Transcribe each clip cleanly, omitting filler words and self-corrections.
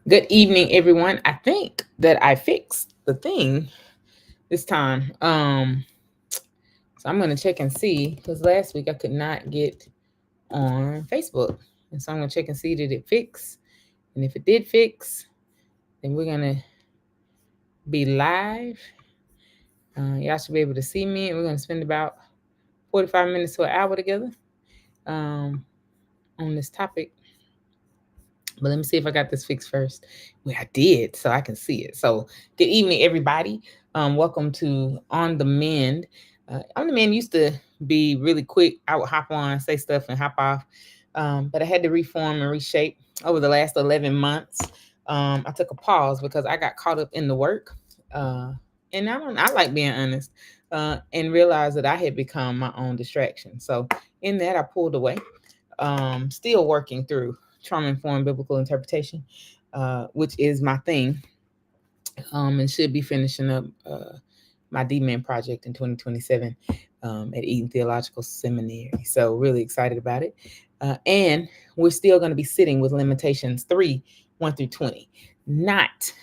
Good evening, everyone. I think that I fixed the thing this time. So I'm gonna check and see because last week I could not get on Facebook, and so I'm gonna check and see did it fix, and if it did fix, then we're gonna be live. Y'all should be able to see me, and we're gonna spend about 45 minutes to an hour together um, on this topic. But let me see if I got this fixed first. Well, I did, so I can see it. So, good evening, everybody. Welcome to On the Mend. On the Mend used to be really quick. I would hop on, say stuff, and hop off. But I had to reform and reshape over the last 11 months. I took a pause because I got caught up in the work. Uh, and I like being honest and realized that I had become my own distraction. So, in that, I pulled away, still working through trauma informed biblical interpretation, which is my thing, and should be finishing up my DMin project in 2027 at Eaton Theological Seminary. So, really excited about it. And we're still going to be sitting with Limitations 3 1 through 20, not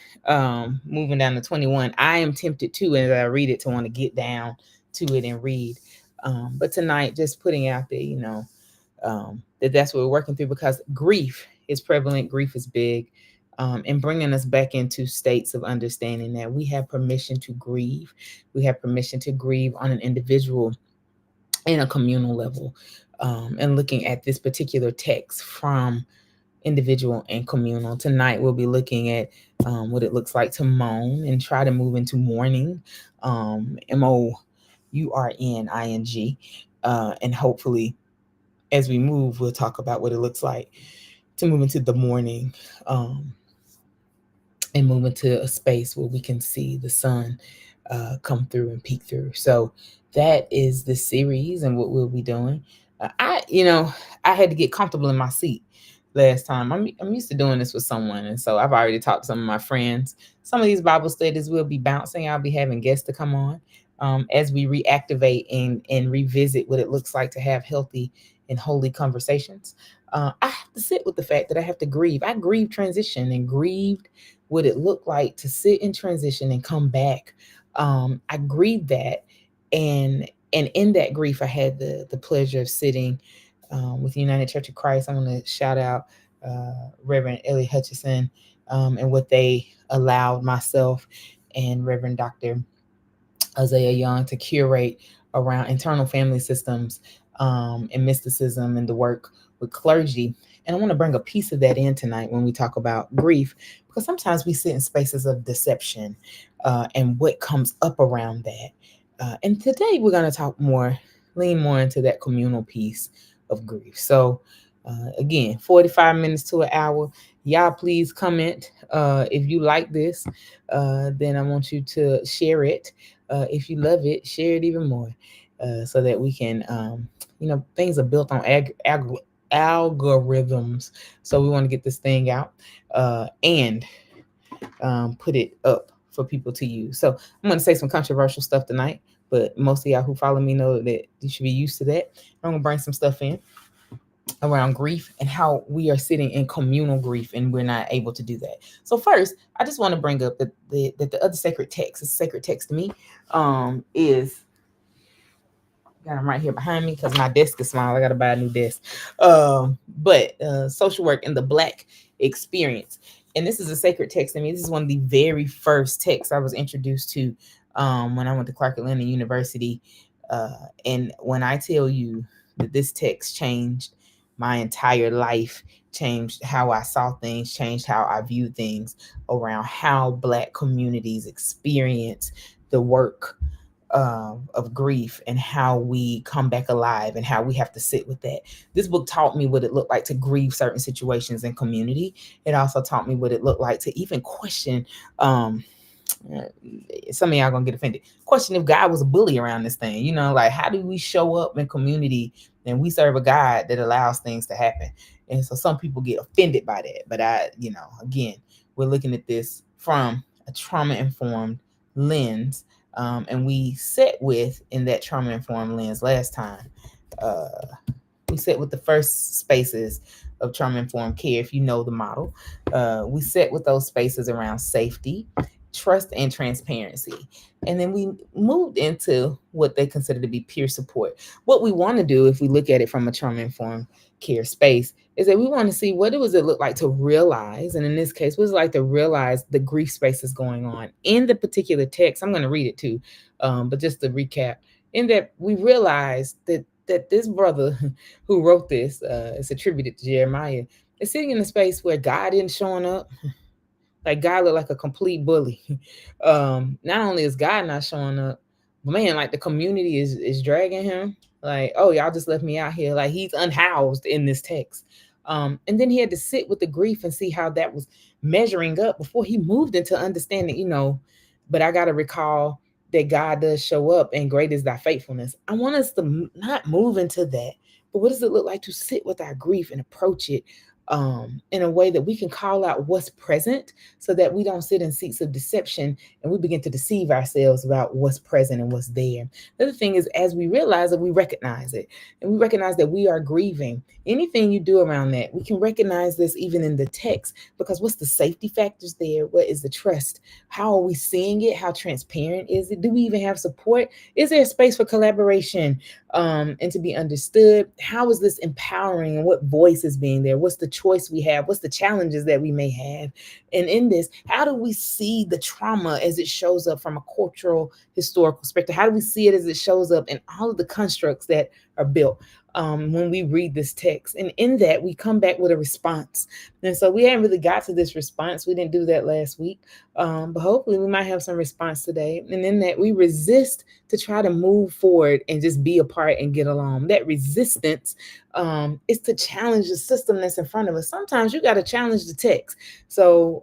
moving down to 21. I am tempted to, as I read it, to want to get down to it and read. But tonight, just putting out there, that's what we're working through because grief is prevalent, grief is big, and bringing us back into states of understanding that we have permission to grieve. We have permission to grieve on an individual and a communal level. And looking at this particular text from individual and communal. Tonight, we'll be looking at what it looks like to moan and try to move into mourning, MOURNING, and hopefully as we move, we'll talk about what it looks like to move into the morning, and move into a space where we can see the sun come through and peek through. So that is the series and what we'll be doing. I had to get comfortable in my seat last time. I'm used to doing this with someone, and so I've already talked to some of my friends. Some of these Bible studies will be bouncing. I'll be having guests to come on as we reactivate and revisit what it looks like to have healthy and holy conversations. I have to sit with the fact that I have to grieve. I grieved transition and grieved what it looked like to sit in transition and come back. I grieved that, and in that grief, I had the pleasure of sitting with United Church of Christ. I'm going to shout out Reverend Ellie Hutchison and what they allowed myself and Reverend Dr. Isaiah Young to curate around internal family systems and mysticism and the work with clergy. And I want to bring a piece of that in tonight when we talk about grief, because sometimes we sit in spaces of deception and what comes up around that. And today we're going to lean more into that communal piece of grief. So, again, 45 minutes to an hour. Y'all, please comment if you like this. Then I want you to share it. If you love it, share it even more so that we can, things are built on algorithms. So we want to get this thing out and put it up for people to use. So I'm going to say some controversial stuff tonight, but most of y'all who follow me know that you should be used to that. I'm going to bring some stuff in around grief and how we are sitting in communal grief and we're not able to do that. So first, I just want to bring up that the other sacred text, a sacred text to me, is got them right here behind me because my desk is small. I got to buy a new desk. But social work and the Black experience. And this is a sacred text to me. This is one of the very first texts I was introduced to when I went to Clark Atlanta University. And when I tell you that this text changed my entire life, changed how I saw things, changed how I viewed things around how Black communities experience the work of grief and how we come back alive and how we have to sit with that. This book taught me what it looked like to grieve certain situations in community. It also taught me what it looked like to even question. Some of y'all gonna get offended. Question if God was a bully around this thing. Like how do we show up in community and we serve a God that allows things to happen? And so some people get offended by that. But again, we're looking at this from a trauma informed lens, and we set with in that trauma informed lens last time. We set with the first spaces of trauma-informed care, if you know the model. We set with those spaces around safety, trust, and transparency. And then we moved into what they consider to be peer support. What we want to do, if we look at it from a trauma-informed care space, is that we want to see what does it look like to realize, and in this case, what is it like to realize the grief space is going on in the particular text. I'm going to read it too, but just to recap, in that we realize that this brother who wrote this, it's attributed to Jeremiah, is sitting in a space where God isn't showing up. Like God looked like a complete bully. Not only is God not showing up, but man, like the community is dragging him. Like, oh, y'all just left me out here. Like he's unhoused in this text. And then he had to sit with the grief and see how that was measuring up before he moved into understanding, but I gotta recall that God does show up and great is thy faithfulness. I want us to not move into that, but what does it look like to sit with our grief and approach it in a way that we can call out what's present so that we don't sit in seats of deception and we begin to deceive ourselves about what's present and what's there. The other thing is, as we realize that, we recognize it, and we recognize that we are grieving. Anything you do around that, we can recognize this even in the text, because what's the safety factors there? What is the trust? How are we seeing it? How transparent is it? Do we even have support? Is there a space for collaboration and to be understood? How is this empowering, and what voice is being there? What's the choice we have? What's the challenges that we may have? And in this, how do we see the trauma as it shows up from a cultural, historical perspective? How do we see it as it shows up in all of the constructs that are built when we read this text? And in that, we come back with a response. And so we haven't really got to this response. We didn't do that last week, but hopefully we might have some response today. And in that, we resist to try to move forward and just be a part and get along. That resistance is to challenge the system that's in front of us. Sometimes you got to challenge the text. So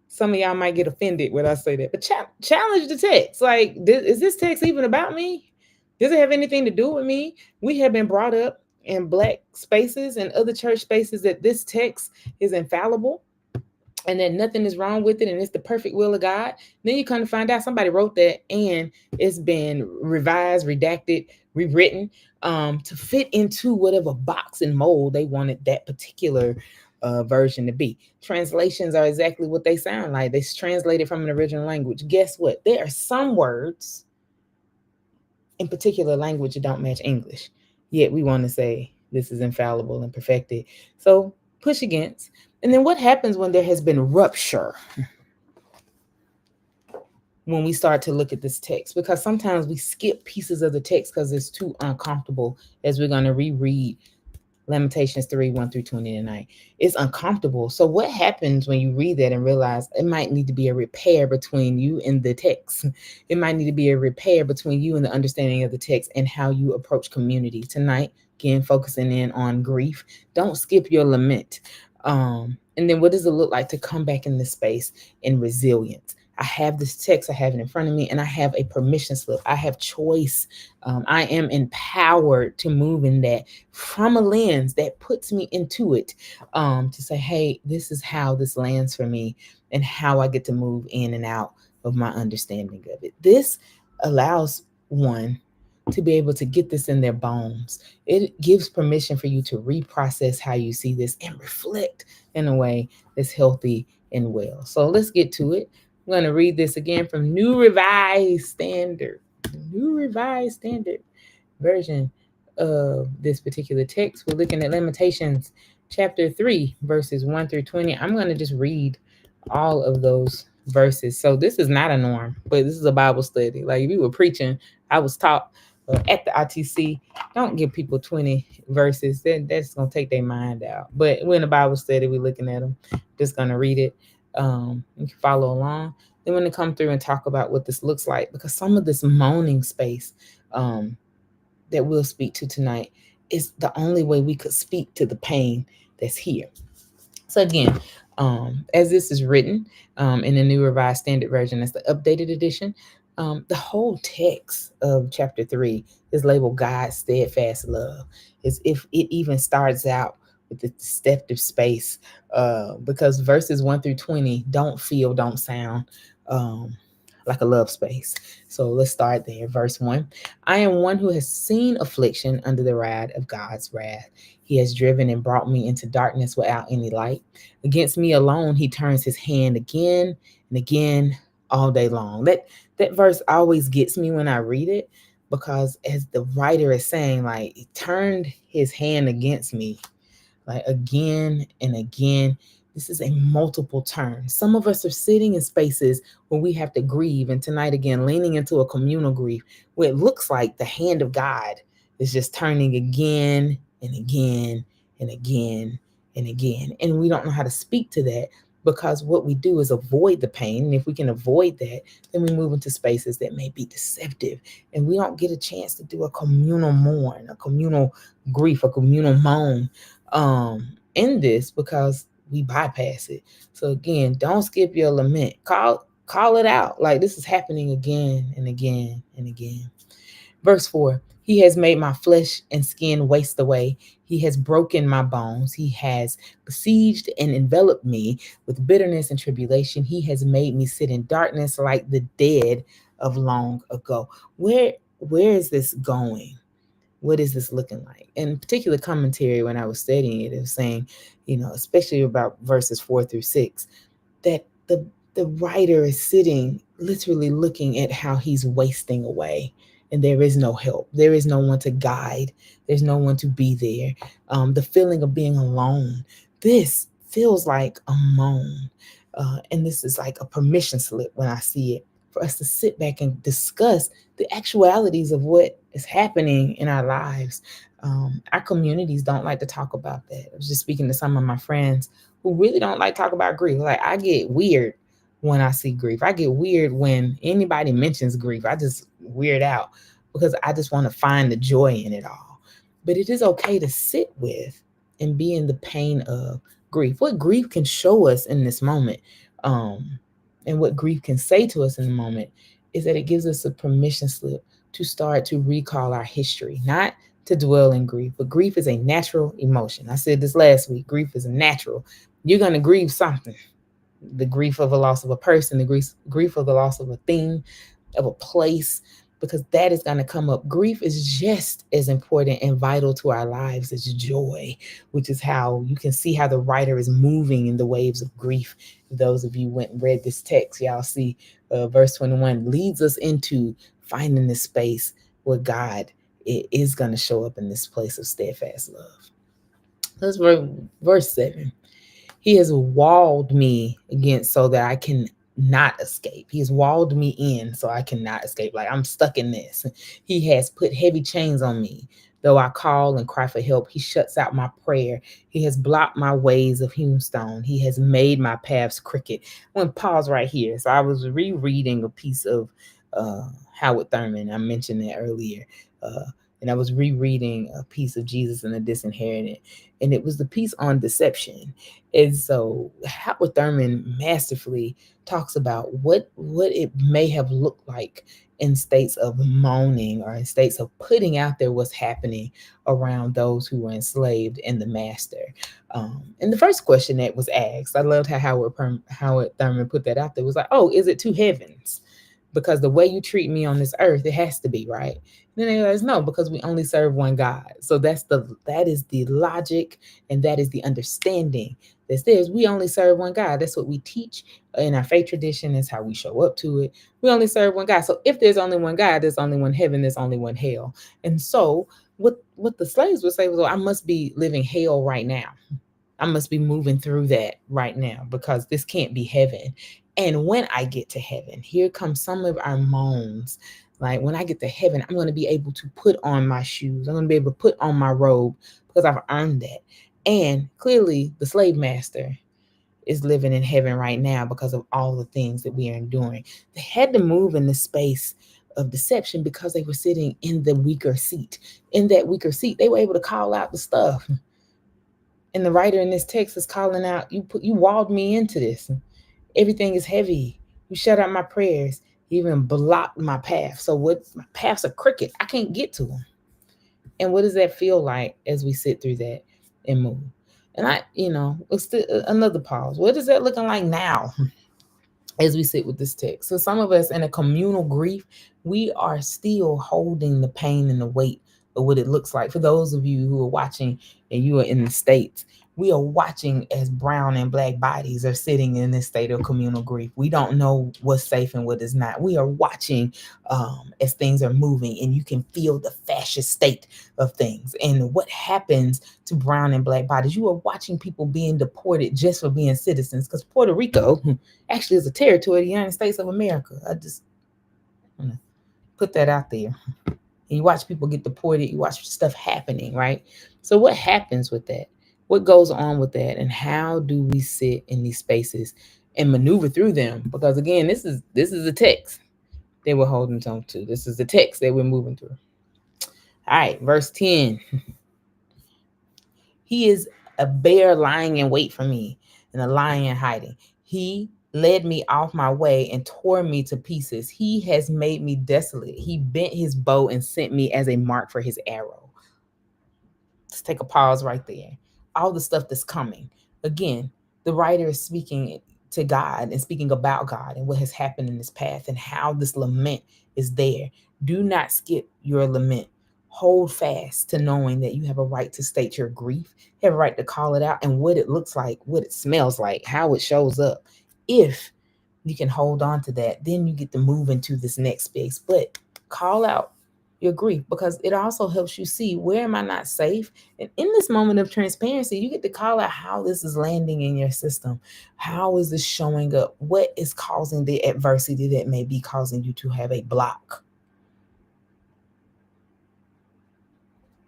some of y'all might get offended when I say that, but challenge the text. Like, is this text even about me? Does it have anything to do with me? We have been brought up in Black spaces and other church spaces that this text is infallible and that nothing is wrong with it and it's the perfect will of God. Then you come to find out somebody wrote that and it's been revised, redacted, rewritten to fit into whatever box and mold they wanted that particular version to be. Translations are exactly what they sound like. They translated from an original language. Guess what? There are some words in particular language that don't match English, yet we want to say this is infallible and perfected. So push against. And then what happens when there has been rupture? When we start to look at this text, because sometimes we skip pieces of the text because it's too uncomfortable, as we're going to reread Lamentations 3, 1 through 20 tonight. It's uncomfortable. So what happens when you read that and realize it might need to be a repair between you and the text? It might need to be a repair between you and the understanding of the text and how you approach community. Tonight, again, focusing in on grief. Don't skip your lament. And then what does it look like to come back in this space in resilience? I have this text, I have it in front of me, and I have a permission slip. I have choice. I am empowered to move in that from a lens that puts me into it to say, hey, this is how this lands for me and how I get to move in and out of my understanding of it. This allows one to be able to get this in their bones. It gives permission for you to reprocess how you see this and reflect in a way that's healthy and well. So let's get to it. I'm going to read this again from New Revised Standard version of this particular text. We're looking at Lamentations chapter 3, verses 1 through 20. I'm going to just read all of those verses. So this is not a norm, but this is a Bible study. Like if you were preaching, I was taught at the ITC, don't give people 20 verses. That's going to take their mind out. But we're in a Bible study. We're looking at them. Just going to read it. You can follow along. Then when they come through and talk about what this looks like, because some of this moaning space that we'll speak to tonight is the only way we could speak to the pain that's here. So again, as this is written in the New Revised Standard Version, that's the updated edition, the whole text of chapter 3 is labeled God's steadfast love. As if it even starts out with the deceptive space, because verses 1 through 20 don't feel, don't sound like a love space. So let's start there. Verse 1. I am one who has seen affliction under the rod of God's wrath. He has driven and brought me into darkness without any light. Against me alone, he turns his hand again and again all day long. That verse always gets me when I read it, because as the writer is saying, like, he turned his hand against me, like, again and again. This is a multiple turn. Some of us are sitting in spaces where we have to grieve. And tonight, again, leaning into a communal grief where it looks like the hand of God is just turning again and again and again and again. And we don't know how to speak to that, because what we do is avoid the pain. And if we can avoid that, then we move into spaces that may be deceptive. And we don't get a chance to do a communal mourn, a communal grief, a communal moan in this, because we bypass it. So again, don't skip your lament. Call it out. Like, this is happening again and again and again. Verse 4. He has made my flesh and skin waste away. He has broken my bones. He has besieged and enveloped me with bitterness and tribulation. He has made me sit in darkness like the dead of long ago. Where is this going? What is this looking like? In particular commentary, when I was studying it, it was saying, especially about verses 4 through 6, that the writer is sitting literally looking at how he's wasting away, and there is no help. There is no one to guide. There's no one to be there. The feeling of being alone. This feels like a moan, and this is like a permission slip when I see it, for us to sit back and discuss the actualities of what is happening in our lives. Our communities don't like to talk about that. I was just speaking to some of my friends who really don't like to talk about grief. Like, I get weird when I see grief. I get weird when anybody mentions grief. I just weird out, because I just want to find the joy in it all. But it is okay to sit with and be in the pain of grief. What grief can show us in this moment, and what grief can say to us in the moment, is that it gives us a permission slip to start to recall our history, not to dwell in grief. But grief is a natural emotion. I said this last week. Grief is natural. You're going to grieve something. The grief of a loss of a person, the grief of the loss of a thing, of a place, because that is going to come up. Grief is just as important and vital to our lives as joy, which is how you can see how the writer is moving in the waves of grief. Those of you went and read this text, y'all see verse 21 leads us into finding this space where God is going to show up in this place of steadfast love. Let's verse 7. He has walled me against so that I can not escape. He has walled me in so I cannot escape. Like, I'm stuck in this. He has put heavy chains on me. Though I call and cry for help, he shuts out my prayer. He has blocked my ways of hewn stone. He has made my paths crooked. I'm going to pause right here. So I was rereading a piece of Howard Thurman. I mentioned that earlier. And I was rereading a piece of Jesus and the Disinherited. And it was the piece on deception. And so Howard Thurman masterfully talks about what it may have looked like in states of moaning, or in states of putting out there what's happening around those who were enslaved in the master. And the first question that was asked, I loved how Howard Thurman put that out there, was like, oh, is it two heavens? Because the way you treat me on this earth, it has to be, right? And then they realize, no, because we only serve one God. So that is the logic, and that is the understanding that's there. We only serve one God. That's what we teach in our faith tradition. That's how we show up to it. We only serve one God. So if there's only one God, there's only one heaven, there's only one hell. And so what the slaves would say was, well, I must be living hell right now. I must be moving through that right now, because this can't be heaven. And when I get to heaven, here comes some of our moans. Like, when I get to heaven, I'm going to be able to put on my shoes. I'm going to be able to put on my robe, because I've earned that. And clearly, the slave master is living in heaven right now because of all the things that we are enduring. They had to move in the space of deception because they were sitting in the weaker seat. In that weaker seat, they were able to call out the stuff. And the writer in this text is calling out, you walled me into this. Everything is heavy. You shut out my prayers. You even blocked my path. So my paths are crooked. I can't get to them. And what does that feel like as we sit through that and move? And let's do another pause. What is that looking like now? as we sit with this text. So some of us in a communal grief, we are still holding the pain and the weight of what it looks like. For those of you who are watching and you are in the States, we are watching as brown and black bodies are sitting in this state of communal grief. We don't know what's safe and what is not. We are watching as things are moving, and you can feel the fascist state of things and what happens to brown and black bodies. You are watching people being deported just for being citizens, because Puerto Rico actually is a territory of the United States of America. I just want to put that out there. And you watch people get deported, you watch stuff happening, right? So what happens with that? What goes on with that? And how do we sit in these spaces and maneuver through them? Because again, this is the text that we're holding on to. This is the text that we're moving through. All right, verse 10. He is a bear lying in wait for me, and a lion hiding. He led me off my way and tore me to pieces. He has made me desolate. He bent his bow and sent me as a mark for his arrow. Let's take a pause right there. All the stuff that's coming. Again, the writer is speaking to God and speaking about God and what has happened in this path and how this lament is there. Do not skip your lament. Hold fast to knowing that you have a right to state your grief, you have a right to call it out, and what it looks like, what it smells like, how it shows up. If you can hold on to that, then you get to move into this next space. But call out your grief, because it also helps you see, where am I not safe? And in this moment of transparency, you get to call out how this is landing in your system. How is this showing up? What is causing the adversity that may be causing you to have a block?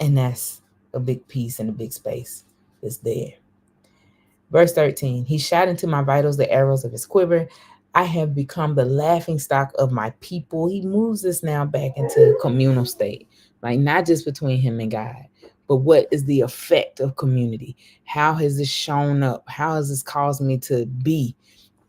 And that's a big piece and a big space that's there. Verse 13, he shot into my vitals the arrows of his quiver. I have become the laughing stock of my people. He moves us now back into a communal state, like not just between him and God, but what is the effect of community? How has this shown up? How has this caused me to be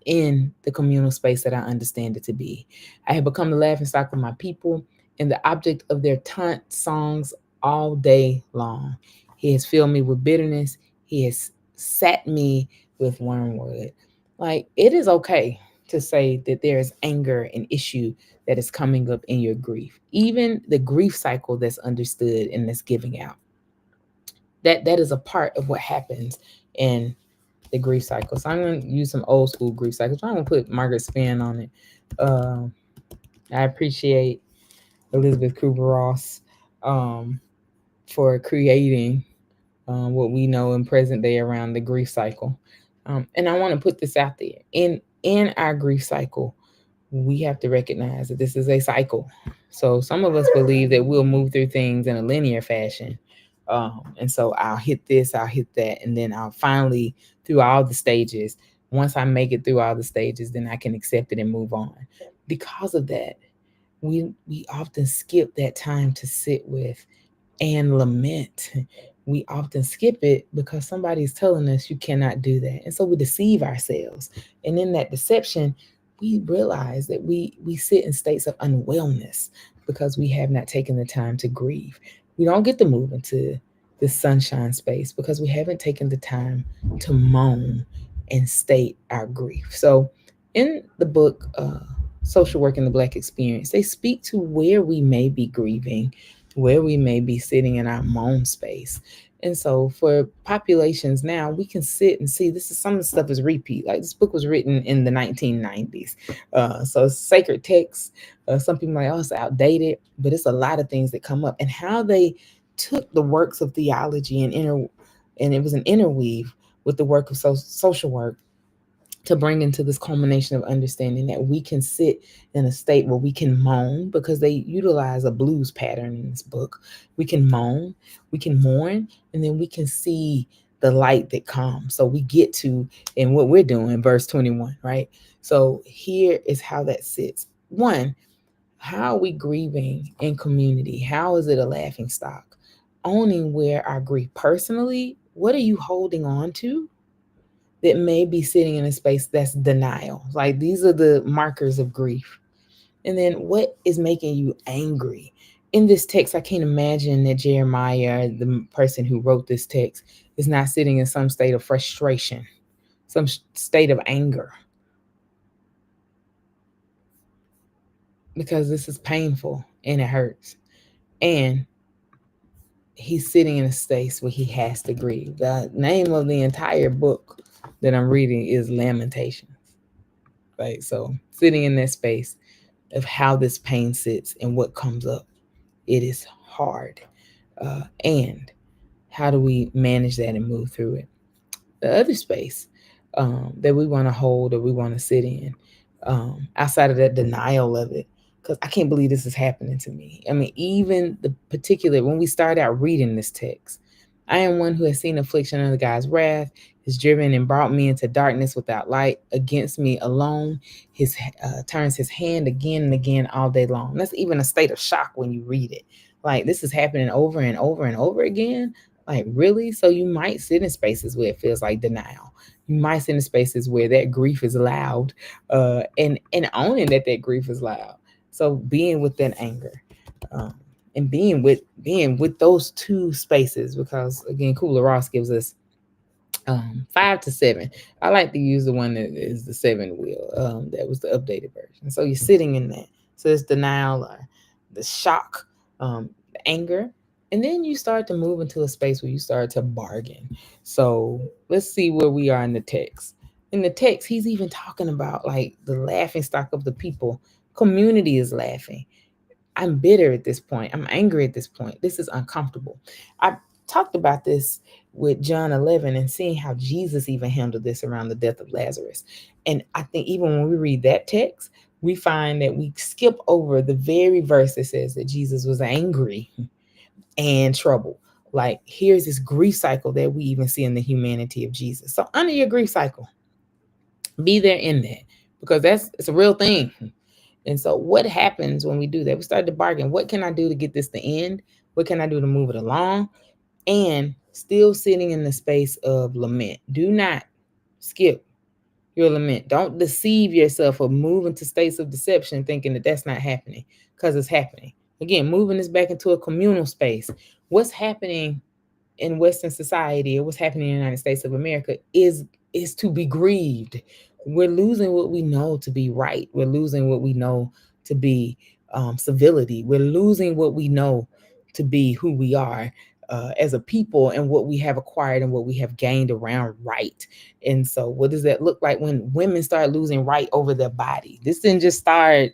in the communal space that I understand it to be? I have become the laughing stock of my people and the object of their taunt songs all day long. He has filled me with bitterness. He has sat me with wormwood. Like, it is okay to say that there is anger and issue that is coming up in your grief. Even the grief cycle that's understood and that's giving out. That is a part of what happens in the grief cycle. So I'm going to use some old school grief cycles. I'm going to put Margaret spin on it. I appreciate Elizabeth Kubler-Ross for creating what we know in present day around the grief cycle. And I want to put this out there. In our grief cycle, we have to recognize that this is a cycle. So some of us believe that we'll move through things in a linear fashion. And so I'll hit this, I'll hit that, and then I'll finally, through all the stages, once I make it through all the stages, then I can accept it and move on. Because of that, we often skip that time to sit with and lament. We often skip it because somebody's telling us you cannot do that. And so we deceive ourselves. And in that deception, we realize that we sit in states of unwellness because we have not taken the time to grieve. We don't get to move into this sunshine space because we haven't taken the time to moan and state our grief. So in the book, Social Work in the Black Experience, they speak to where we may be grieving, where we may be sitting in our moan space. And so for populations now, we can sit and see, this is some of the stuff is repeat. Like, this book was written in the 1990s. So it's sacred text. Some people might, oh, it's outdated, but it's a lot of things that come up. And how they took the works of theology and it was an interweave with the work of social work to bring into this culmination of understanding that we can sit in a state where we can moan, because they utilize a blues pattern in this book. We can moan, we can mourn, and then we can see the light that comes. So we get to, and what we're doing, verse 21, right? So here is how that sits. One, how are we grieving in community? How is it a laughing stock? Owning where our grief personally, what are you holding on to that may be sitting in a space that's denial? Like, these are the markers of grief. And then what is making you angry? In this text, I can't imagine that Jeremiah, the person who wrote this text, is not sitting in some state of frustration, some state of anger. because this is painful and it hurts. And he's sitting in a space where he has to grieve. The name of the entire book that I'm reading is Lamentations. Right. So sitting in that space of how this pain sits and what comes up, it is hard. And how do we manage that and move through it? The other space that we want to hold or we want to sit in, outside of that denial of it, because I can't believe this is happening to me. I mean, even the particular, when we start out reading this text, I am one who has seen affliction under God's wrath, is driven and brought me into darkness without light, against me alone. His turns his hand again and again all day long. That's even a state of shock when you read it. Like this is happening over and over and over again. Like really? So you might sit in spaces where it feels like denial. You might sit in spaces where that grief is loud, and owning that grief is loud. So being with that anger, um, and being with those two spaces, because again, Kubler Ross gives us 5 to 7. I like to use the one that is the 7 wheel. That was the updated version. So you're sitting in that. So it's denial, or the shock, the anger, and then you start to move into a space where you start to bargain. So let's see where we are in the text. In the text, he's even talking about like the laughing stock of the people. Community is laughing. I'm bitter at this point. I'm angry at this point. This is uncomfortable. I talked about this with John 11 and seeing how Jesus even handled this around the death of Lazarus. And I think even when we read that text, we find that we skip over the very verse that says that Jesus was angry and troubled. Like here's this grief cycle that we even see in the humanity of Jesus. So under your grief cycle, be there in that, because it's a real thing. And so what happens when we do that? We start to bargain. What can I do to get this to end? What can I do to move it along? And still sitting in the space of lament. Do not skip your lament. Don't deceive yourself or move into states of deception thinking that that's not happening, because it's happening. Again, moving this back into a communal space. What's happening in Western society, or what's happening in the United States of America, is to be grieved. We're losing what we know to be right. We're losing what we know to be civility. We're losing what we know to be who we are as a people, and what we have acquired and what we have gained around right. And so, what does that look like when women start losing right over their body? This didn't just start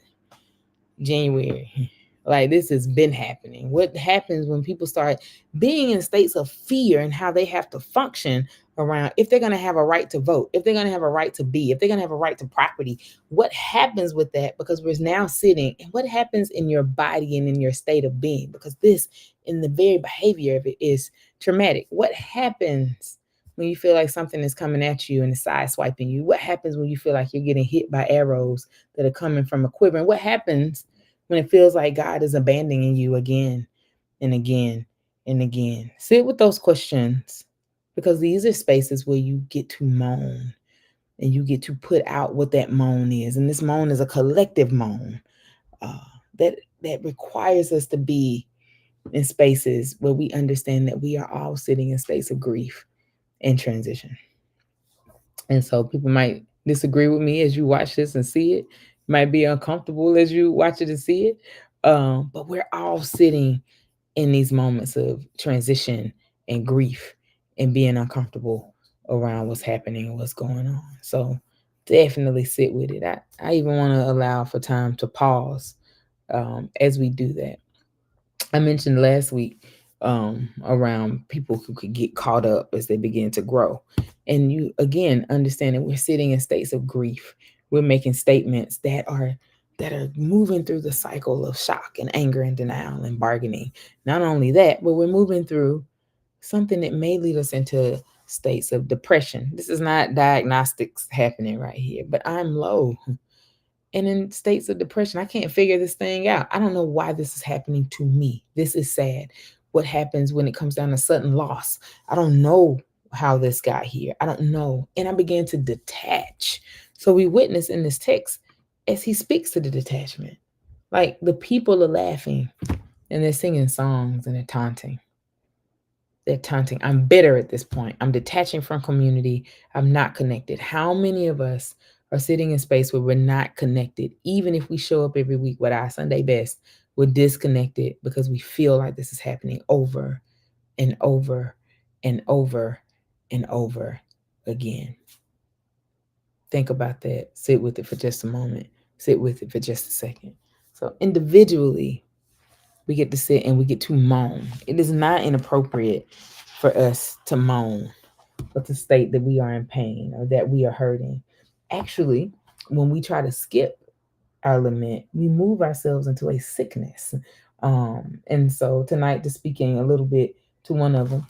January. Like this has been happening. What happens when people start being in states of fear and how they have to function around if they're going to have a right to vote, if they're going to have a right to be, if they're going to have a right to property? What happens with that? Because we're now sitting, and what happens in your body and in your state of being? Because this, in the very behavior of it, is traumatic. What happens when you feel like something is coming at you and is side swiping you? What happens when you feel like you're getting hit by arrows that are coming from a quiver? And what happens when it feels like God is abandoning you again and again and again? Sit with those questions, because these are spaces where you get to moan and you get to put out what that moan is. And this moan is a collective moan uh, that requires us to be in spaces where we understand that we are all sitting in states of grief and transition. And so people might disagree with me as you watch this and see it, might be uncomfortable as you watch it and see it. But we're all sitting in these moments of transition and grief and being uncomfortable around what's happening and what's going on. So definitely sit with it. I even want to allow for time to pause as we do that. I mentioned last week around people who could get caught up as they begin to grow. And you again understand that we're sitting in states of grief. We're making statements that are moving through the cycle of shock and anger and denial and bargaining. Not only that, but we're moving through something that may lead us into states of depression. This is not diagnostics happening right here, but I'm low and in states of depression. I can't figure this thing out. I don't know why this is happening to me. This is sad. What happens when it comes down to sudden loss? I don't know how this got here. I don't know. And I began to detach. So we witness in this text as he speaks to the detachment. Like the people are laughing and they're singing songs and they're taunting. They're taunting. I'm bitter at this point. I'm detaching from community. I'm not connected. How many of us or sitting in space where we're not connected. Even if we show up every week with our Sunday best, we're disconnected because we feel like this is happening over and over and over and over again. Think about that. Sit with it for just a moment. Sit with it for just a second. So, individually, we get to sit and we get to moan. It is not inappropriate for us to moan or to state that we are in pain or that we are hurting. Actually, when we try to skip our lament, we move ourselves into a sickness. And so tonight, just speaking a little bit to one of them,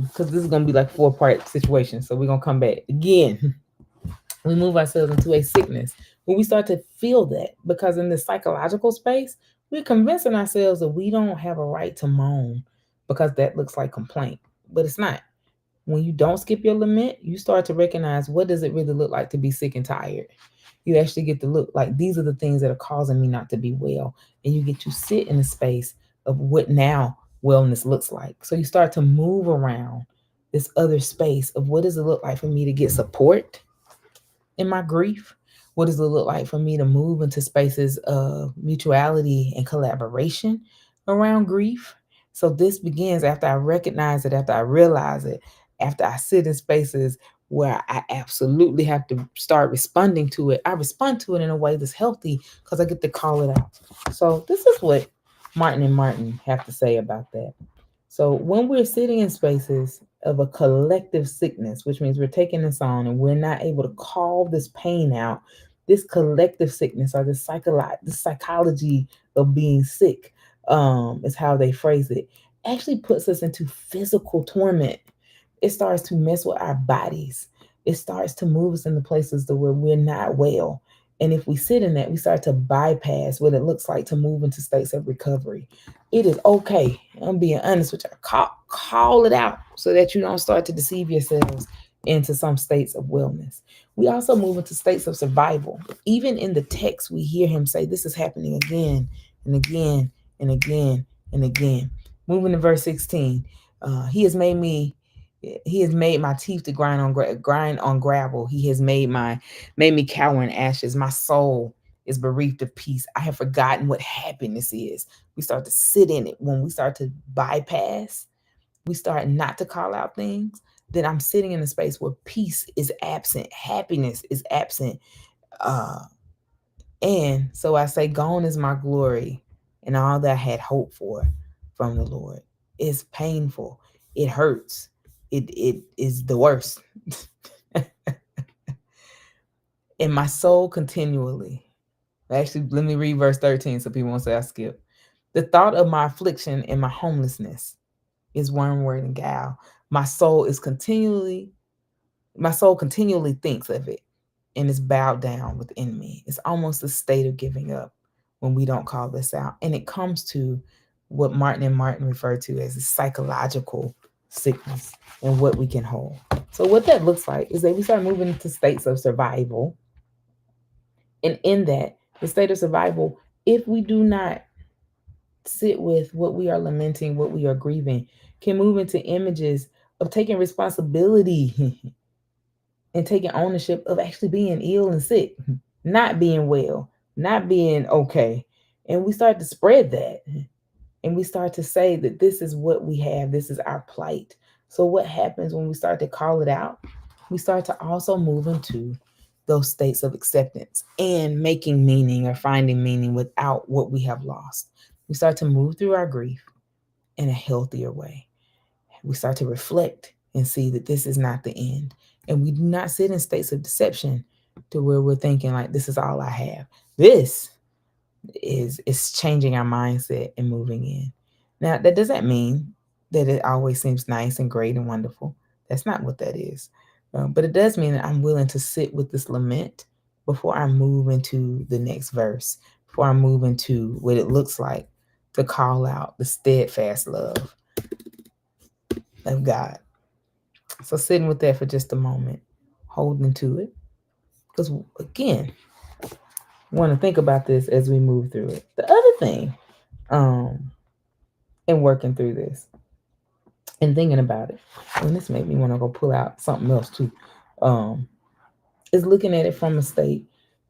because this is going to be like 4-part situation. So we're going to come back again. We move ourselves into a sickness when we start to feel that, because in the psychological space, we're convincing ourselves that we don't have a right to moan because that looks like complaint, but it's not. When you don't skip your lament, you start to recognize, what does it really look like to be sick and tired. You actually get to look like, these are the things that are causing me not to be well, and you get to sit in the space of what now wellness looks like. So you start to move around this other space of, what does it look like for me to get support in my grief? What does it look like for me to move into spaces of mutuality and collaboration around grief? So this begins after I recognize it, after I realize it, after I sit in spaces where I absolutely have to start responding to it. I respond to it in a way that's healthy because I get to call it out. So this is what Martin and Martin have to say about that. So when we're sitting in spaces of a collective sickness, which means we're taking this on and we're not able to call this pain out, this collective sickness, or the psychology of being sick, is how they phrase it, actually puts us into physical torment. It starts to mess with our bodies. It starts to move us into places to where we're not well. And if we sit in that, we start to bypass what it looks like to move into states of recovery. It is okay. I'm being honest with you. Call it out so that you don't start to deceive yourselves into some states of wellness. We also move into states of survival. Even in the text, we hear him say, this is happening again and again and again and again. Moving to verse 16. He has made me he has made my teeth to grind on gravel. He has made me cower in ashes. My soul is bereaved of peace. I have forgotten what happiness is. We start to sit in it. When we start to bypass, we start not to call out things, then I'm sitting in a space where peace is absent, happiness is absent. Uh, and so I say, gone is my glory and all that I had hoped for from the Lord. It's painful. It hurts. It is the worst. And my soul continually. Actually, let me read verse 13 so people won't say I skip. The thought of my affliction and my homelessness is wormwood and gall. My soul continually thinks of it and is bowed down within me. It's almost a state of giving up when we don't call this out. And it comes to what Martin and Martin refer to as a psychological sickness and what we can hold. So what that looks like is that we start moving into states of survival. And in that, the state of survival, if we do not sit with what we are lamenting, what we are grieving, can move into images of taking responsibility and taking ownership of actually being ill and sick, not being well, not being okay. And we start to spread that. And we start to say that this is what we have, this is our plight. So, what happens when we start to call it out? We start to also move into those states of acceptance and making meaning or finding meaning without what we have lost. We start to move through our grief in a healthier way. We start to reflect and see that this is not the end. And we do not sit in states of deception to where we're thinking like, this is all I have. This is changing our mindset and moving in. Now, that doesn't mean that it always seems nice and great and wonderful. That's not what that is. But it does mean that I'm willing to sit with this lament before I move into the next verse, before I move into what it looks like to call out the steadfast love of God. So sitting with that for just a moment, holding to it. Because again, I want to think about this as we move through it. The other thing, in working through this and thinking about it, and this made me want to go pull out something else too. is looking at it from a state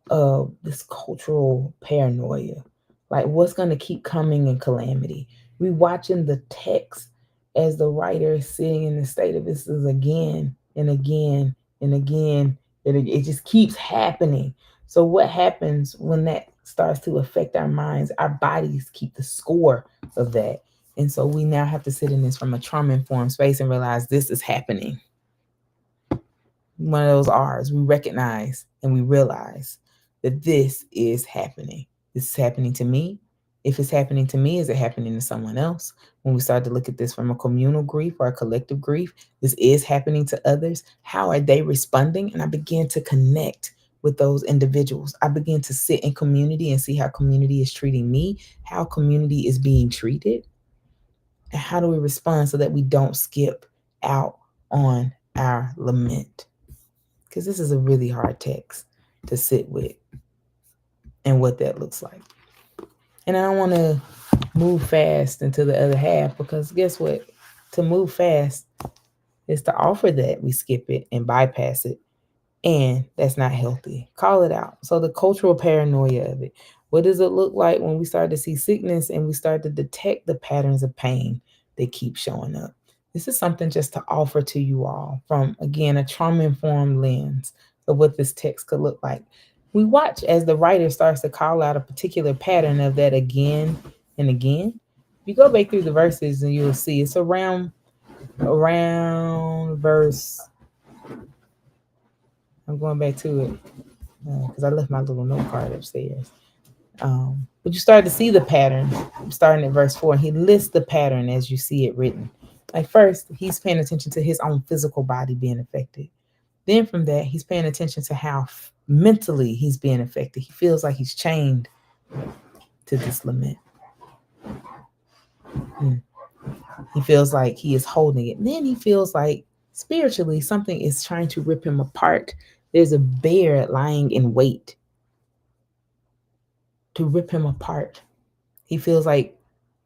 of this cultural paranoia. Like what's going to keep coming in calamity? We watching the text as the writer is sitting in the state of this is again and again and again. It just keeps happening. So what happens when that starts to affect our minds? Our bodies keep the score of that. And so we now have to sit in this from a trauma informed space and realize this is happening. One of those R's, we recognize and we realize that this is happening. This is happening to me. If it's happening to me, is it happening to someone else? When we start to look at this from a communal grief or a collective grief, this is happening to others. How are they responding? And I begin to connect with those individuals. I begin to sit in community and see how community is treating me, how community is being treated, and how do we respond so that we don't skip out on our lament. Because this is a really hard text to sit with and what that looks like. And I don't want to move fast into the other half because guess what? To move fast is to offer that we skip it and bypass it. And that's not healthy. Call it out. So the cultural paranoia of it. What does it look like when we start to see sickness and we start to detect the patterns of pain that keep showing up? This is something just to offer to you all from, again, a trauma-informed lens of what this text could look like. We watch as the writer starts to call out a particular pattern of that again and again. If you go back through the verses and you'll see it's around verse. I'm going back to it because I left my little note card upstairs. But you start to see the pattern starting at verse 4. And he lists the pattern as you see it written. Like first, he's paying attention to his own physical body being affected. Then from that, he's paying attention to how mentally he's being affected. He feels like he's chained to this lament. He feels like he is holding it. And then he feels like spiritually something is trying to rip him apart. There's a bear lying in wait to rip him apart. He feels like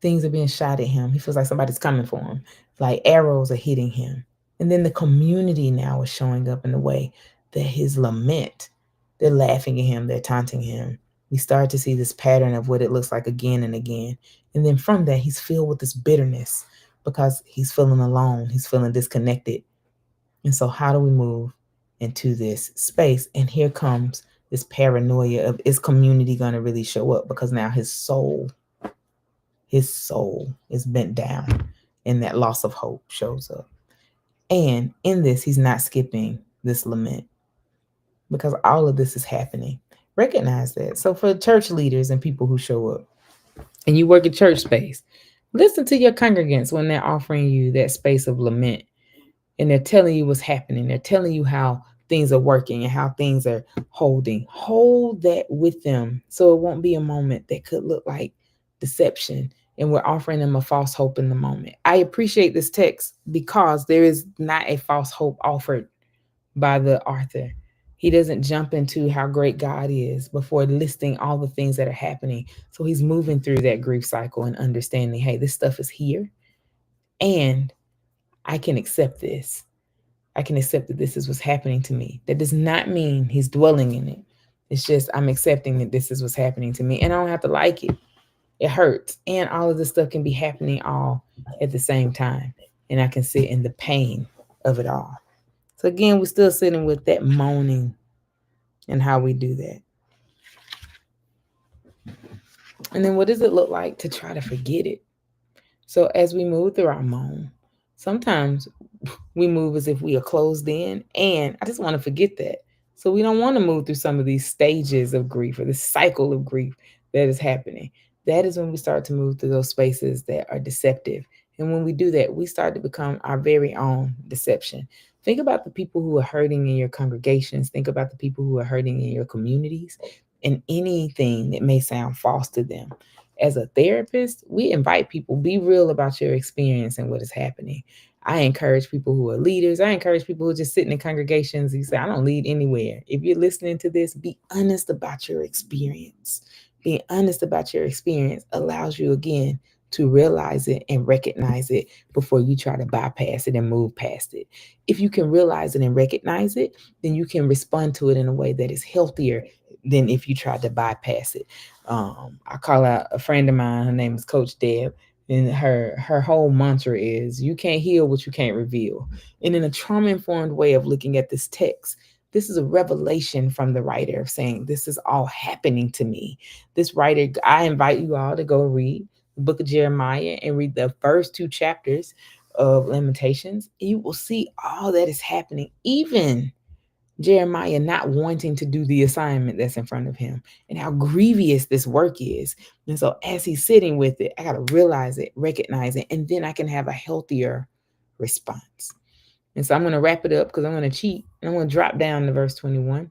things are being shot at him. He feels like somebody's coming for him, like arrows are hitting him. And then the community now is showing up in the way that his lament, they're laughing at him, they're taunting him. We start to see this pattern of what it looks like again and again. And then from that, he's filled with this bitterness because he's feeling alone, he's feeling disconnected. And so how do we move into this space? And here comes this paranoia of, is community going to really show up? Because now his soul is bent down and that loss of hope shows up. And in this, he's not skipping this lament because all of this is happening. Recognize that. So for church leaders and people who show up and you work in church space, listen to your congregants when they're offering you that space of lament and they're telling you what's happening. They're telling you how things are working and how things are holding. Hold that with them so it won't be a moment that could look like deception and we're offering them a false hope in the moment. I appreciate this text because there is not a false hope offered by the author. He doesn't jump into how great God is before listing all the things that are happening. So he's moving through that grief cycle and understanding, hey, this stuff is here and I can accept this. I can accept that this is what's happening to me. That does not mean he's dwelling in it. It's just I'm accepting that this is what's happening to me and I don't have to like it. It hurts. And all of this stuff can be happening all at the same time. And I can sit in the pain of it all. So again, we're still sitting with that moaning and how we do that. And then what does it look like to try to forget it? So as we move through our moan, sometimes we move as if we are closed in. And I just want to forget that. So we don't want to move through some of these stages of grief or this cycle of grief that is happening. That is when we start to move through those spaces that are deceptive. And when we do that, we start to become our very own deception. Think about the people who are hurting in your congregations. Think about the people who are hurting in your communities and anything that may sound false to them. As a therapist, we invite people, be real about your experience and what is happening. I encourage people who are leaders. I encourage people who are just sitting in congregations. You say, I don't lead anywhere. If you're listening to this, be honest about your experience. Being honest about your experience allows you, again, to realize it and recognize it before you try to bypass it and move past it. If you can realize it and recognize it, then you can respond to it in a way that is healthier than if you tried to bypass it. I call out a friend of mine. Her name is Coach Deb, and her whole mantra is, "You can't heal what you can't reveal." And in a trauma informed way of looking at this text, this is a revelation from the writer of saying, "This is all happening to me." This writer, I invite you all to go read the book of Jeremiah and read the first two chapters of Lamentations. You will see all that is happening, even Jeremiah not wanting to do the assignment that's in front of him, and how grievous this work is. And so, as he's sitting with it, I got to realize it, recognize it, and then I can have a healthier response. And so, I'm going to wrap it up because I'm going to cheat and I'm going to drop down to verse 21.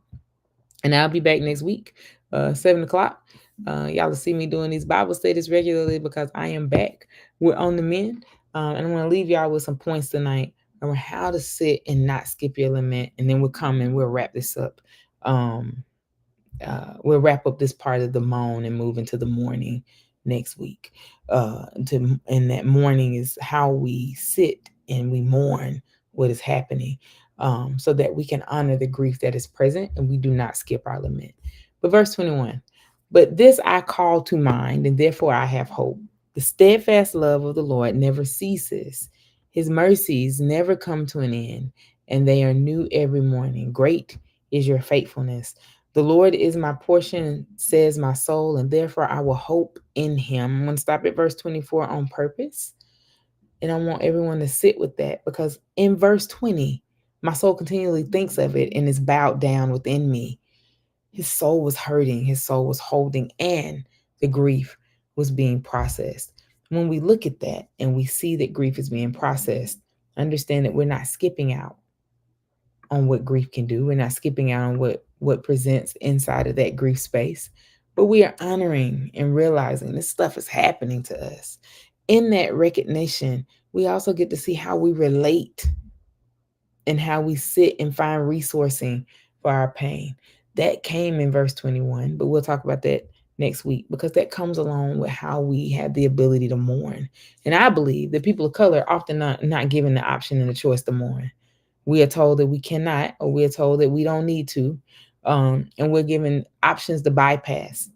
And I'll be back next week, 7 o'clock. Y'all will see me doing these Bible studies regularly because I am back. We're on the mend. And I'm going to leave y'all with some points tonight on how to sit and not skip your lament. And then we'll come and we'll wrap this up. We'll wrap up this part of the moan and move into the mourning next week. And that mourning is how we sit and we mourn what is happening, so that we can honor the grief that is present and we do not skip our lament. But verse 21, but this I call to mind, and therefore I have hope. The steadfast love of the Lord never ceases. His mercies never come to an end, and they are new every morning. Great is your faithfulness. The Lord is my portion, says my soul, and therefore I will hope in him. I'm going to stop at verse 24 on purpose. And I want everyone to sit with that, because in verse 20, my soul continually thinks of it and is bowed down within me. His soul was hurting, his soul was holding, and the grief was being processed. When we look at that and we see that grief is being processed, understand that we're not skipping out on what grief can do. We're not skipping out on what presents inside of that grief space, but we are honoring and realizing this stuff is happening to us. In that recognition, we also get to see how we relate and how we sit and find resourcing for our pain. That came in verse 21, but we'll talk about that next week, because that comes along with how we have the ability to mourn. And I believe that people of color are often not given the option and the choice to mourn. We are told that we cannot, or we are told that we don't need to, and we're given options to bypass.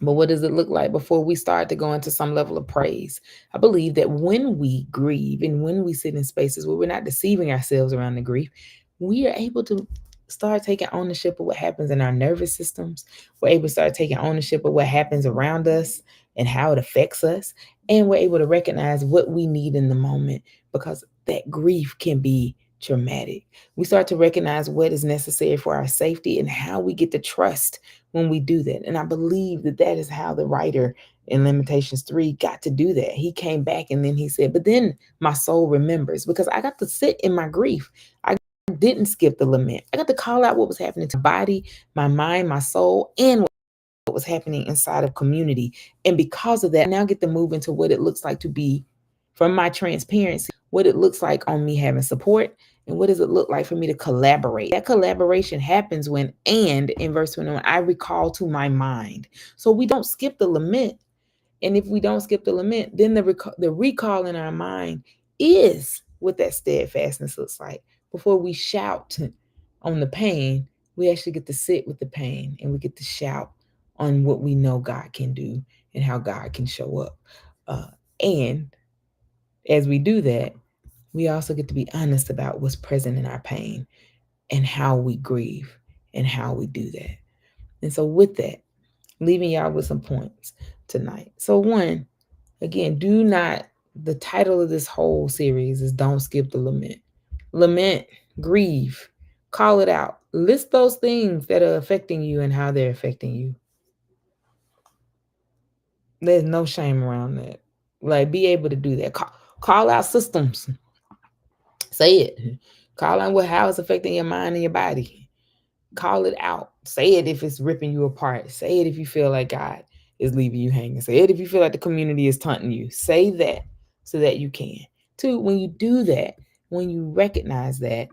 But what does it look like before we start to go into some level of praise? I believe that when we grieve and when we sit in spaces where we're not deceiving ourselves around the grief, we are able to start taking ownership of what happens in our nervous systems. We're able to start taking ownership of what happens around us and how it affects us. And we're able to recognize what we need in the moment, because that grief can be traumatic. We start to recognize what is necessary for our safety and how we get to trust when we do that. And I believe that that is how the writer in Lamentations 3 got to do that. He came back and then he said, but then my soul remembers, because I got to sit in my grief. I didn't skip the lament. I got to call out what was happening to my body, my mind, my soul, and what was happening inside of community. And because of that, I now get to move into what it looks like to be, from my transparency, what it looks like on me having support, and what does it look like for me to collaborate. That collaboration happens when, and in verse 21, I recall to my mind. So we don't skip the lament. And if we don't skip the lament, then the recall in our mind is what that steadfastness looks like. Before we shout on the pain, we actually get to sit with the pain and we get to shout on what we know God can do and how God can show up. And as we do that, we also get to be honest about what's present in our pain and how we grieve and how we do that. And so, with that, leaving y'all with some points tonight. So, one, again, the title of this whole series is Don't Skip the Lament. Lament, grieve, call it out. List those things that are affecting you and how they're affecting you. There's no shame around that. Like, be able to do that. Call out systems. Say it. Call out how it's affecting your mind and your body. Call it out. Say it if it's ripping you apart. Say it if you feel like God is leaving you hanging. Say it if you feel like the community is taunting you. Say that so that you can. Two, when you do that, when you recognize that,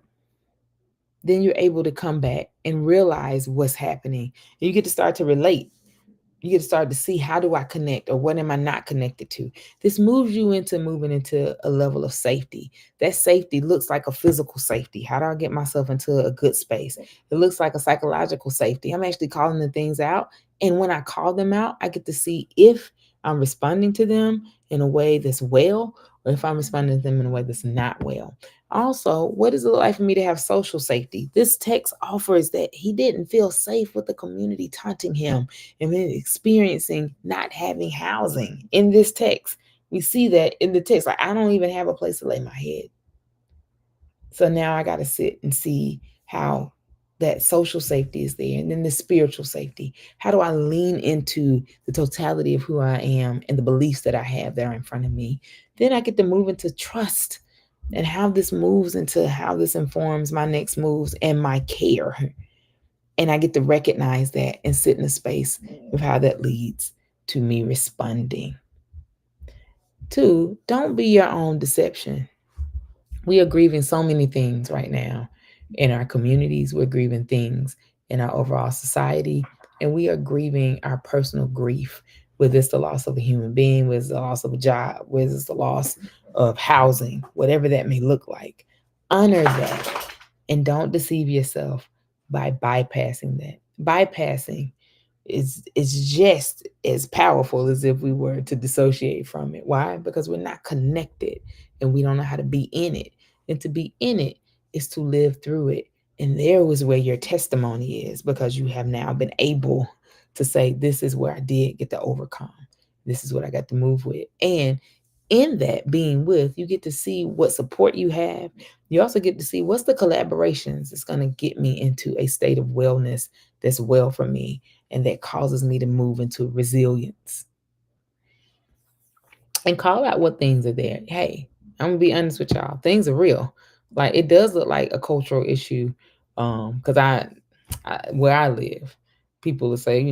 then you're able to come back and realize what's happening. And you get to start to relate. You get to start to see, how do I connect, or what am I not connected to? This moves you into moving into a level of safety. That safety looks like a physical safety. How do I get myself into a good space? It looks like a psychological safety. I'm actually calling the things out. And when I call them out, I get to see if I'm responding to them in a way that's well, or if I'm responding to them in a way that's not well. Also, what does it look like for me to have social safety? This text offers that he didn't feel safe with the community taunting him and then experiencing not having housing. In this text, we see that in the text, like, I don't even have a place to lay my head. So now I got to sit and see how that social safety is there, and then the spiritual safety. How do I lean into the totality of who I am and the beliefs that I have that are in front of me? Then I get to move into trust, and how this moves into how this informs my next moves and my care. And I get to recognize that and sit in a space of how that leads to me responding. Two, don't be your own deception. We are grieving so many things right now in our communities. We're grieving things in our overall society, and we are grieving our personal grief, whether it's the loss of a human being, whether it's the loss of a job, whether it's the loss of housing, whatever that may look like. Honor that, and don't deceive yourself by bypassing that. Bypassing is just as powerful as if we were to dissociate from it. Why? Because we're not connected and we don't know how to be in it. And to be in it is to live through it. And there was where your testimony is, because you have now been able to say, this is where I did get to overcome. This is what I got to move with. And in that being with, you get to see what support you have. You also get to see what's the collaborations that's going to get me into a state of wellness that's well for me, and that causes me to move into resilience. And call out what things are there. Hey, I'm gonna be honest with y'all. Things are real. Like, it does look like a cultural issue. Because I where I live, people will say,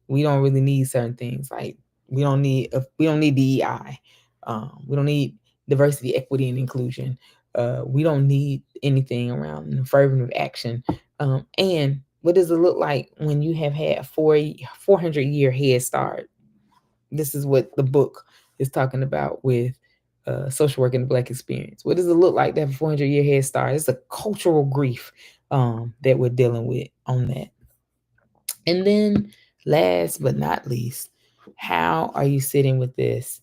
we don't really need certain things. Like, we don't need DEI. We don't need diversity, equity, and inclusion. We don't need anything around affirmative action. And what does it look like when you have had a 400-year head start? This is what the book is talking about with social work in the Black experience. What does it look like to have a 400-year head start? It's a cultural grief that we're dealing with on that. And then, last but not least, how are you sitting with this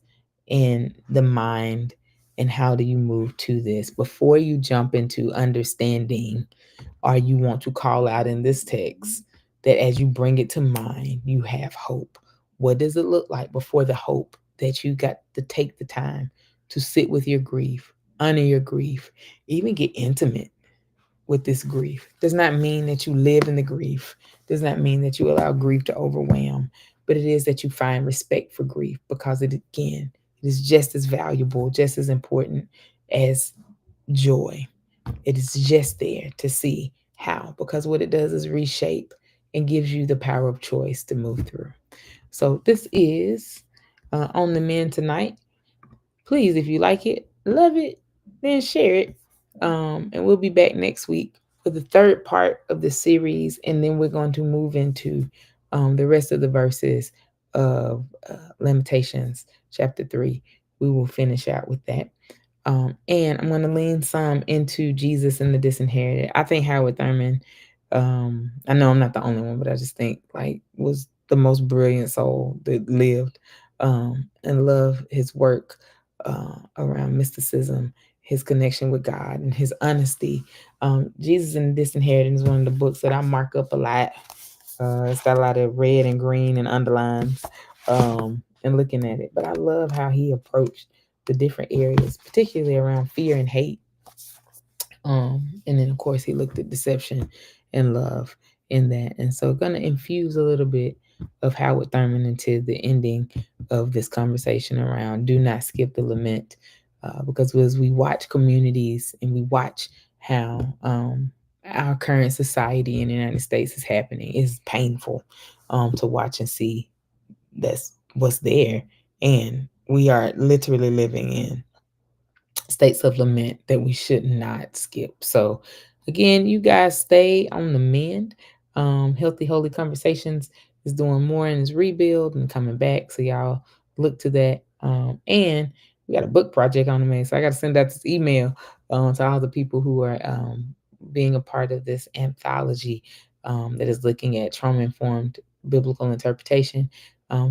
in the mind, and how do you move to this before you jump into understanding, or you want to call out in this text that as you bring it to mind, you have hope? What does it look like before the hope, that you got to take the time to sit with your grief, honor your grief, even get intimate with this grief? Does not mean that you live in the grief, does not mean that you allow grief to overwhelm, but it is that you find respect for grief, because it, again, it is just as valuable, just as important as joy. It is just there to see how, because what it does is reshape and gives you the power of choice to move through. So this is On the Mend tonight. Please, if you like it, love it, then share it. And we'll be back next week for the third part of the series, and then we're going to move into the rest of the verses of Lamentations chapter 3. We will finish out with that. And I'm going to lean some into Jesus and the Disinherited. I think Howard Thurman, I know I'm not the only one, but I just think, like, was the most brilliant soul that lived, and love his work around mysticism, his connection with God, and his honesty. Jesus and the Disinherited is one of the books that I mark up a lot. It's got a lot of red and green and underlines, and looking at it. But I love how he approached the different areas, particularly around fear and hate. And then, of course, he looked at deception and love in that. And so, going to infuse a little bit of Howard Thurman into the ending of this conversation around do not skip the lament. Because as we watch communities and we watch how our current society in the United States is happening, it's painful to watch and see that's what's there. And we are literally living in states of lament that we should not skip. So, again, you guys stay on the mend. Healthy, holy conversations is doing more in its rebuild and coming back. So y'all look to that. And we got a book project on the way. So I got to send out this email to all the people who are being a part of this anthology that is looking at trauma-informed biblical interpretation,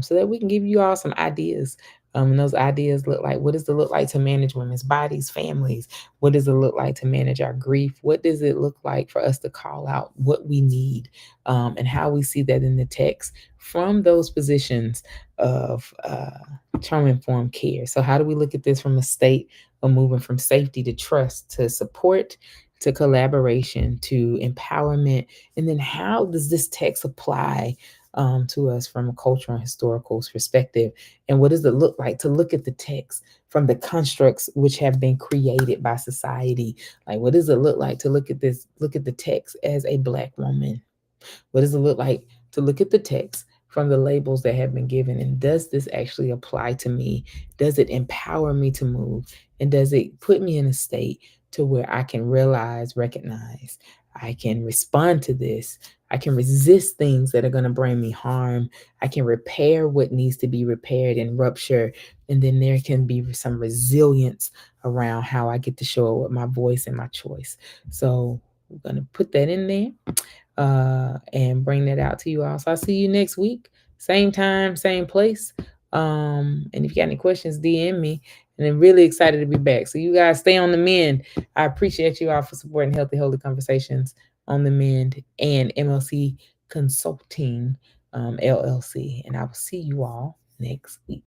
so that we can give you all some ideas. And those ideas look like, what does it look like to manage women's bodies, families? What does it look like to manage our grief? What does it look like for us to call out what we need, and how we see that in the text from those positions of trauma-informed care? So how do we look at this from a state of moving from safety to trust to support to collaboration to empowerment? And then how does this text apply to us from a cultural and historical perspective? And what does it look like to look at the text from the constructs which have been created by society? Like, what does it look like to look at this, look at the text as a Black woman? What does it look like to look at the text from the labels that have been given? And does this actually apply to me? Does it empower me to move? And does it put me in a state to where I can realize, recognize, I can respond to this? I can resist things that are going to bring me harm. I can repair what needs to be repaired and rupture. And then there can be some resilience around how I get to show up with my voice and my choice. So we're going to put that in there and bring that out to you all. So I'll see you next week, same time, same place. And if you got any questions, DM me. And I'm really excited to be back. So you guys stay on the mend. I appreciate you all for supporting Healthy Holy Conversations on the Mend and MLC Consulting LLC. And I will see you all next week.